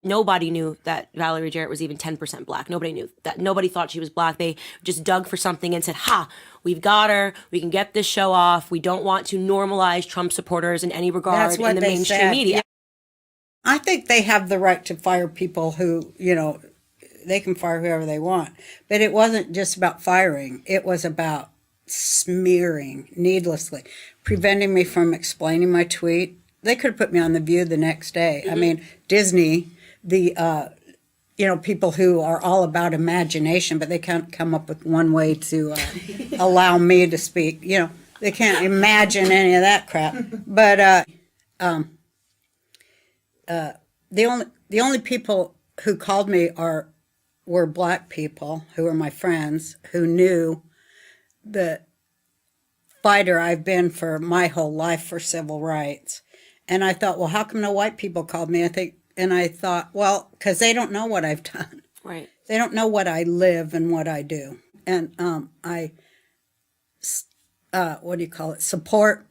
Nobody knew that Valerie Jarrett was even 10% black. Nobody knew that. Nobody thought she was black. They just dug for something and said, ha, we've got her. We can get this show off. We don't want to normalize Trump supporters in any regard in the mainstream media. Yeah. I think they have the right to fire people who, they can fire whoever they want. But it wasn't just about firing. It was about smearing needlessly, preventing me from explaining my tweet. They could have put me on The View the next day. I mean, Disney, the people who are all about imagination, but they can't come up with one way to allow me to speak. They can't imagine any of that crap. But the only people who called me were black people who were my friends who knew the fighter I've been for my whole life for civil rights. And I thought, well, how come no white people called me? I thought, well, because they don't know what I've done. Right. They don't know what I live and what I do. And I support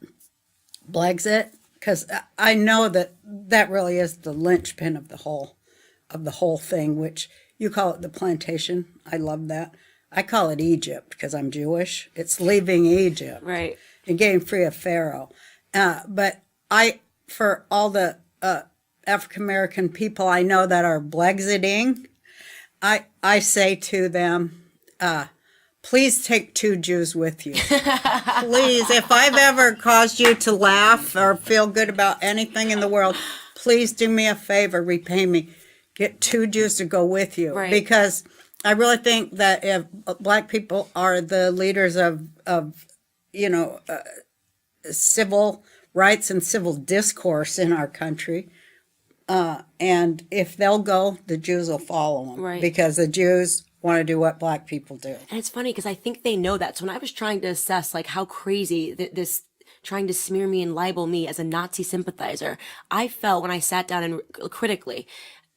Brexit, because I know that really is the linchpin of the whole thing, which you call it the plantation. I love that. I call it Egypt because I'm Jewish. It's leaving Egypt. Right. And getting free of Pharaoh. But for all the African American people I know that are Brexiting, I say to them, please take 2 Jews with you. Please, if I've ever caused you to laugh or feel good about anything in the world, please do me a favor, repay me. Get 2 Jews to go with you. Right. Because I really think that if black people are the leaders of civil rights and civil discourse in our country, and if they'll go, the Jews will follow them. Right. Because the Jews want to do what black people do. And it's funny because I think they know that. So when I was trying to assess like how crazy this trying to smear me and libel me as a Nazi sympathizer, I felt when I sat down and critically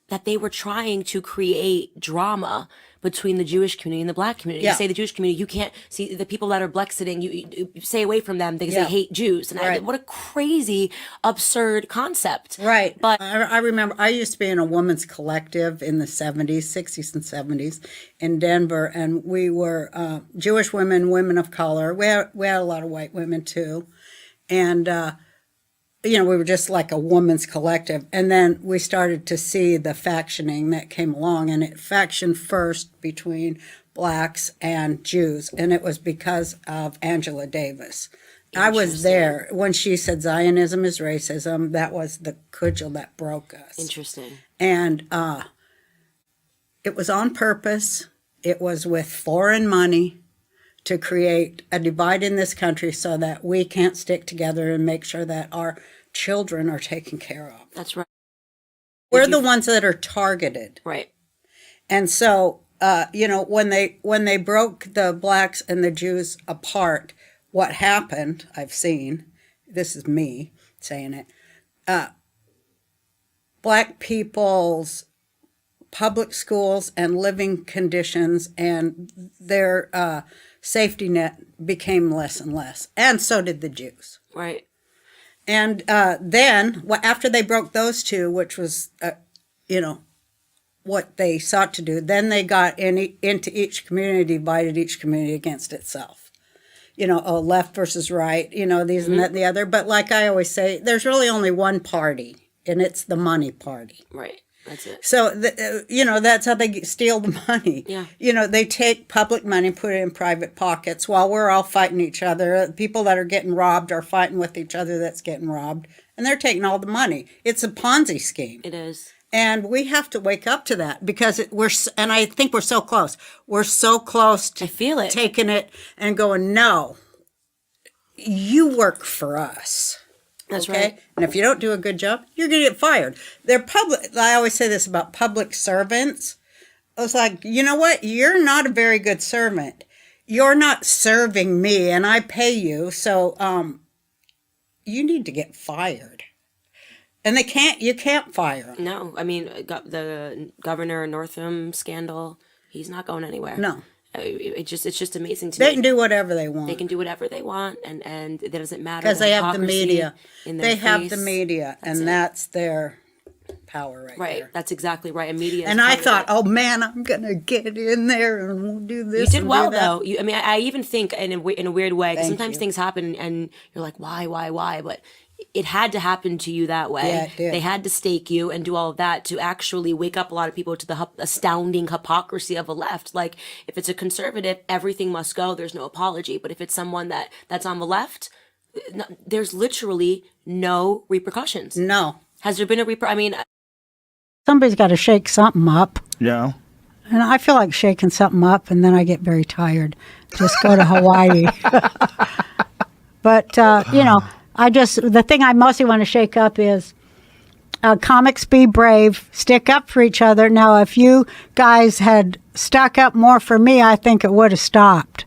that they were trying to create drama between the Jewish community and the black community. Yeah. You say the Jewish community, you can't see the people that are Brexiting, you stay away from them because they hate Jews. And Right. what a crazy, absurd concept. Right. But I remember I used to be in a women's collective in the 70s, 60s and 70s in Denver, and we were Jewish women of color. We had a lot of white women too. And we were just like a woman's collective. And then we started to see the factioning that came along, and it factioned first between blacks and Jews. And it was because of Angela Davis. I was there when she said Zionism is racism. That was the cudgel that broke us. interesting. And it was on purpose. It was with foreign money to create a divide in this country so that we can't stick together and make sure that our children are taken care of. That's right. We're the ones that are targeted. Right. And so, when they broke the blacks and the Jews apart, what happened, I've seen, this is me saying it, black people's public schools and living conditions and their safety net became less and less. And so did the Jews. Right. And then, after they broke those two, which was, what they sought to do, then they got into each community, divided each community against itself. Left versus right, these and that and the other. But like I always say, there's really only one party, and it's the money party. Right. That's it. So, that's how they steal the money. Yeah. They take public money, put it in private pockets while we're all fighting each other. People that are getting robbed are fighting with each other that's getting robbed. And they're taking all the money. It's a Ponzi scheme. It is. And we have to wake up to that because and I think we're so close. We're so close to I feel it. taking it and going, no, you work for us. That's okay? right. And if you don't do a good job, you're going to get fired. I always say this about public servants. I was like, you know what? You're not a very good servant. You're not serving me, and I pay you, so you need to get fired. And you can't fire them. No, I mean, the Governor Northam scandal, he's not going anywhere. No. It's just amazing to They me. can do whatever they want. They can do whatever they want, and it doesn't matter. Because they have the media. In their They have face. the media, That's and it. that's their power right Right. there. That's exactly right. And media. And I thought, oh man, I'm gonna get in there and we'll do this. You did and well, do that. though. I mean, I even think in a weird way, because Thank sometimes you. things happen and you're like, why? But it had to happen to you that way. Yeah, it did. They had to stake you and do all of that to actually wake up a lot of people to the astounding hypocrisy of a left. Like, if it's a conservative, everything must go. There's no apology. But if it's someone that's on the left, there's literally no repercussions. No. Has there been a I mean, Somebody's got to shake something up. Yeah. And I feel like shaking something up, and then I get very tired. Just go to Hawaii. But, the thing I mostly want to shake up is comics be brave, stick up for each other. Now, if you guys had stuck up more for me, I think it would have stopped.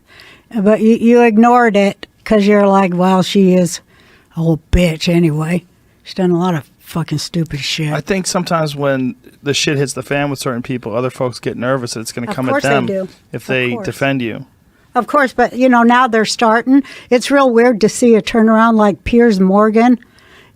But you ignored it because you're like, well, she is a little bitch anyway. She's done a lot of fucking stupid shit. I think sometimes when the shit hits the fan with certain people, other folks get nervous that it's going to come at them if they defend you. Of course, but, now they're starting. It's real weird to see a turnaround like Piers Morgan.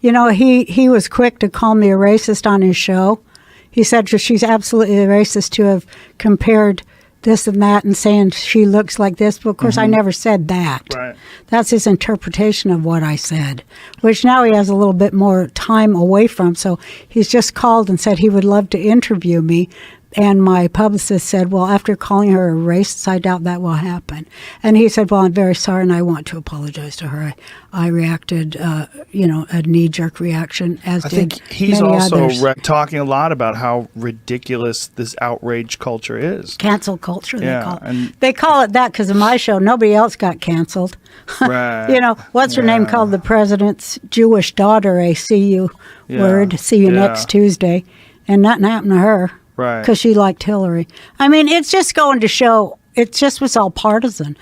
He was quick to call me a racist on his show. He said she's absolutely racist to have compared this and that and saying she looks like this. But, of course, I never said that. Right. That's his interpretation of what I said, which now he has a little bit more time away from. So he's just called and said he would love to interview me. And my publicist said, well, after calling her a racist, I doubt that will happen. And he said, well, I'm very sorry, and I want to apologize to her. I reacted, a knee-jerk reaction, as I did think he's many also others. talking a lot about how ridiculous this outrage culture is. Cancel culture, Yeah, they call it. and- They call it that because of my show. Nobody else got canceled. Right. What's her name called the president's Jewish daughter a see you word, see you next Tuesday, and nothing happened to her. Right. Because she liked Hillary. I mean, it's just going to show, it just was all partisan.